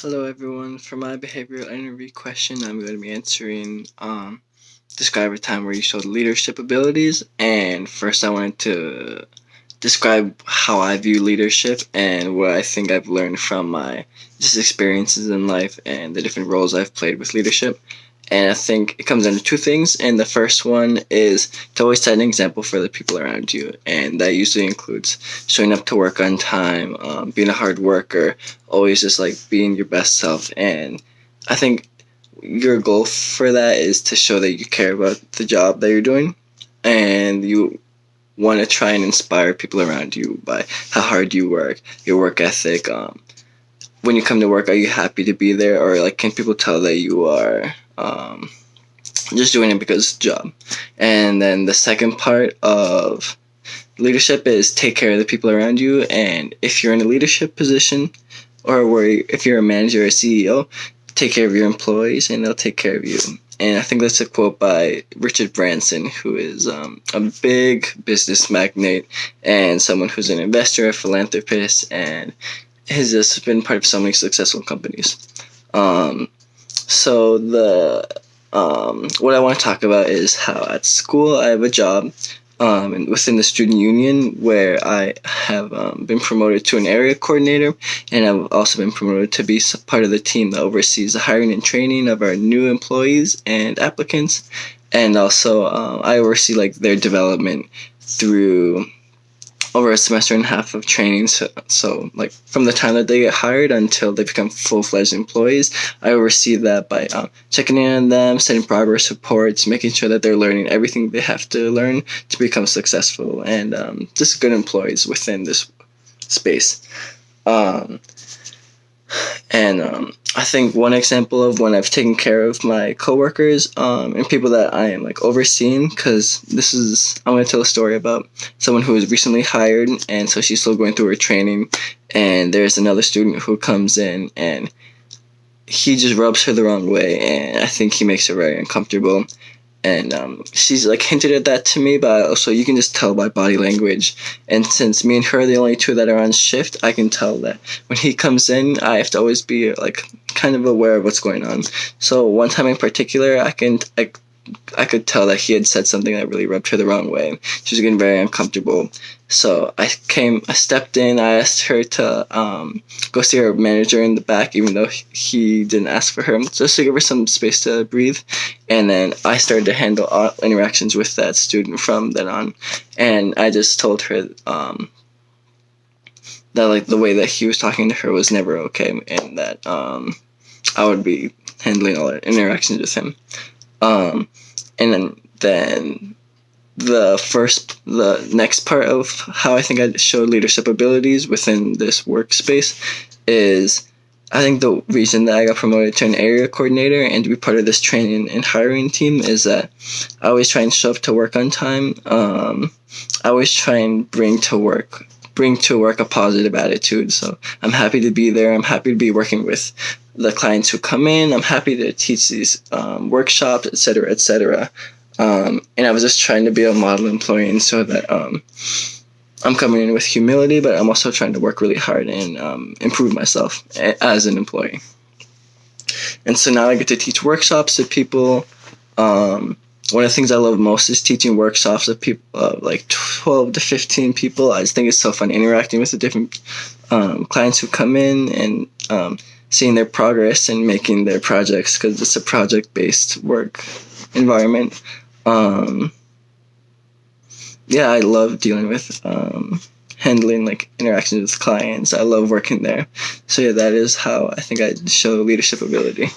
Hello everyone. For my behavioral interview question, I'm going to be answering describe a time where you showed leadership abilities. And first I wanted to describe how I view leadership and what I think I've learned from my just experiences in life and the different roles I've played with leadership. And I think it comes down to two things. And the first one is to always set an example for the people around you. And that usually includes showing up to work on time, being a hard worker, always just like being your best self. And I think your goal for that is to show that you care about the job that you're doing and you want to try and inspire people around you by how hard you work, your work ethic. When you come to work, are you happy to be there, or like can people tell that you are just doing it because it's a job? And then the second part of leadership is take care of the people around you. And if you're in a leadership position, or if you're a manager or a CEO, take care of your employees and they'll take care of you. And I think that's a quote by Richard Branson, who is a big business magnate and someone who's an investor, a philanthropist, and has just been part of so many successful companies. So what I want to talk about is how at school I have a job and within the student union where I have been promoted to an area coordinator, and I've also been promoted to be part of the team that oversees the hiring and training of our new employees and applicants, and also I oversee like their development through over a semester and a half of training. So like from the time that they get hired until they become full-fledged employees, I oversee that by checking in on them, setting progress reports, making sure that they're learning everything they have to learn to become successful and just good employees within this space. I think one example of when I've taken care of my coworkers and people that I am like overseeing, because I'm going to tell a story about someone who was recently hired, and so she's still going through her training, and there's another student who comes in and he just rubs her the wrong way, and I think he makes her very uncomfortable. And she's like hinted at that to me, but also you can just tell by body language. And since me and her are the only two that are on shift, I can tell that when he comes in, I have to always be like kind of aware of what's going on. So one time in particular, I could tell that he had said something that really rubbed her the wrong way. She was getting very uncomfortable. So I stepped in, I asked her to go see her manager in the back, even though he didn't ask for her, just to give her some space to breathe. And then I started to handle all interactions with that student from then on. And I just told her that like the way that he was talking to her was never okay, and that I would be handling all interactions with him. And then the next part of how I think I showed leadership abilities within this workspace is, I think the reason that I got promoted to an area coordinator and to be part of this training and hiring team is that I always try and show up to work on time. I always try and bring to work a positive attitude. So I'm happy to be there. I'm happy to be working with the clients who come in. I'm happy to teach these workshops, etc., etc. And I was just trying to be a model employee, and so that I'm coming in with humility, but I'm also trying to work really hard and improve myself as an employee. And so now I get to teach workshops to people. One of the things I love most is teaching workshops of people, like 12 to 15 people. I just think it's so fun interacting with the different clients who come in and seeing their progress and making their projects, because it's a project-based work environment. I love dealing with handling like interactions with clients. I love working there. So yeah, that is how I think I show leadership ability.